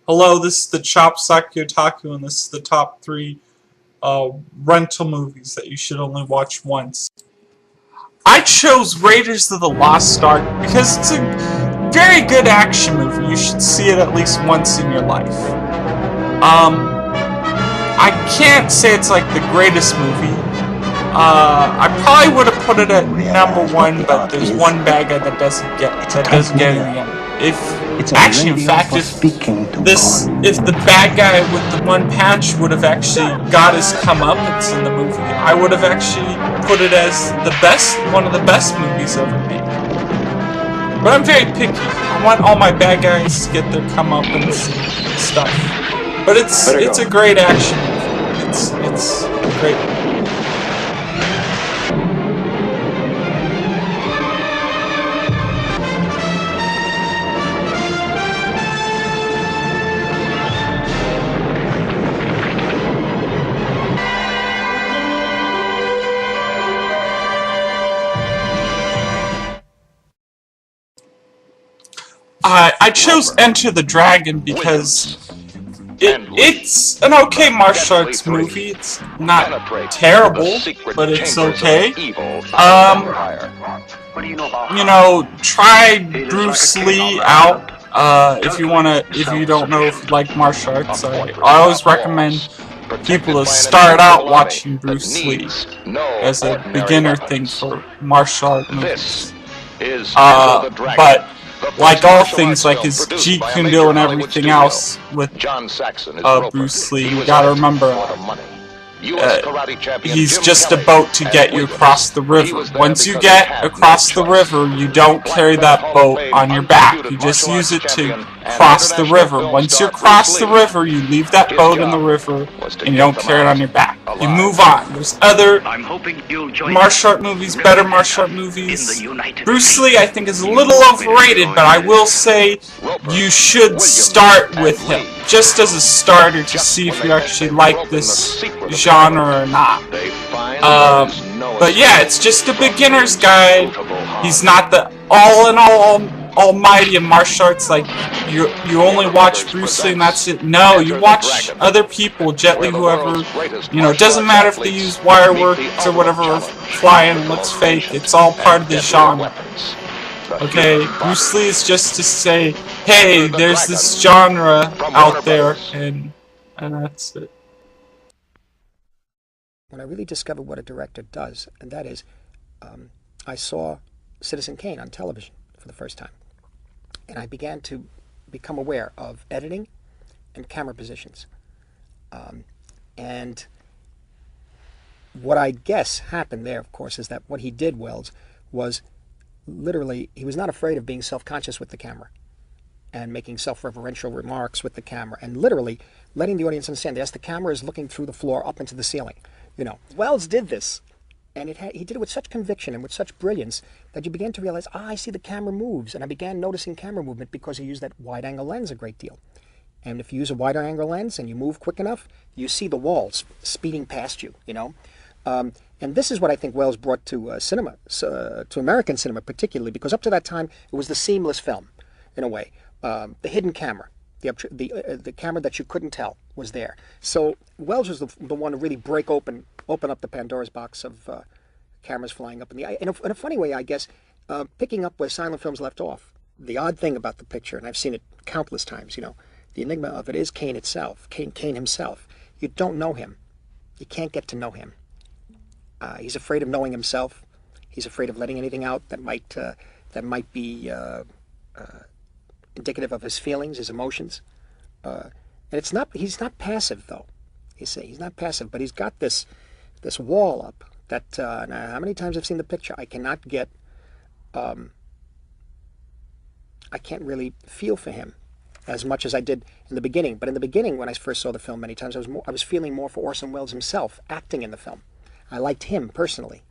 Hello, this is the Chop Saki Otaku, and this is the top 3 rental movies that you should only watch once. I chose Raiders of the Lost Ark because it's a very good action movie. You should see it at least once in your life. I can't say it's like the greatest movie. I probably would have put it at number 1, but there's one bad guy that doesn't get it in the end. If the bad guy with the one patch would have actually got his comeuppance in the movie, I would have actually put it as one of the best movies ever made. But I'm very picky. I want all my bad guys to get their comeuppance and stuff. But it's a great action movie. It's great. I chose Enter the Dragon because it's an okay martial arts movie. It's not terrible, but it's okay. Try Bruce Lee out if you don't know if you like martial arts. I always recommend people to start out watching Bruce Lee as a beginner thing for martial art movies. But like all things, like his Jeet Kune Do and everything else with Bruce Lee, you gotta remember, he's just a boat to get you across the river. Once you get across the river, you don't carry that boat on your back. You just use it to cross the river. Once you cross the river, you leave that boat in the river, and you don't carry it on your back. You move on. There's other martial art movies, better martial art movies. Bruce Lee, I think, is a little overrated, but I will say you should start with him, just as a starter, to see if you actually like this genre or not. But yeah, it's just a beginner's guide. He's not the all-in-all almighty in martial arts, like you only watch Bruce Lee and that's it. No, you watch other people, Jet Li, whoever, it doesn't matter if they use wire works or whatever, flying looks fake, it's all part of the genre. Okay, Bruce Lee is just to say, hey, there's this genre out there, and that's it. When I really discovered what a director does, and that is, I saw Citizen Kane on television for the first time. And I began to become aware of editing and camera positions. And what I guess happened there, of course, is that what he did, Wells, was literally, he was not afraid of being self-conscious with the camera and making self-referential remarks with the camera and literally letting the audience understand, yes, the camera is looking through the floor up into the ceiling. Wells did this. And he did it with such conviction and with such brilliance that you began to realize, I see the camera moves. And I began noticing camera movement because he used that wide-angle lens a great deal. And if you use a wider-angle lens and you move quick enough, you see the walls speeding past you, And this is what I think Wells brought to cinema, to American cinema particularly, because up to that time, it was the seamless film, in a way. The hidden camera, the camera that you couldn't tell was there. So Wells was the one to really open up the Pandora's box of cameras flying up in the air. In a funny way, I guess, picking up where silent films left off. The odd thing about the picture, and I've seen it countless times, the enigma of it is Kane itself, Kane himself. You don't know him. You can't get to know him. He's afraid of knowing himself. He's afraid of letting anything out that might be indicative of his feelings, his emotions. And he's not passive, though. He's not passive, but he's got this wall up that, now how many times I've seen the picture, I cannot get, I can't really feel for him as much as I did in the beginning. But in the beginning, when I first saw the film many times, I was feeling more for Orson Welles himself, acting in the film. I liked him personally.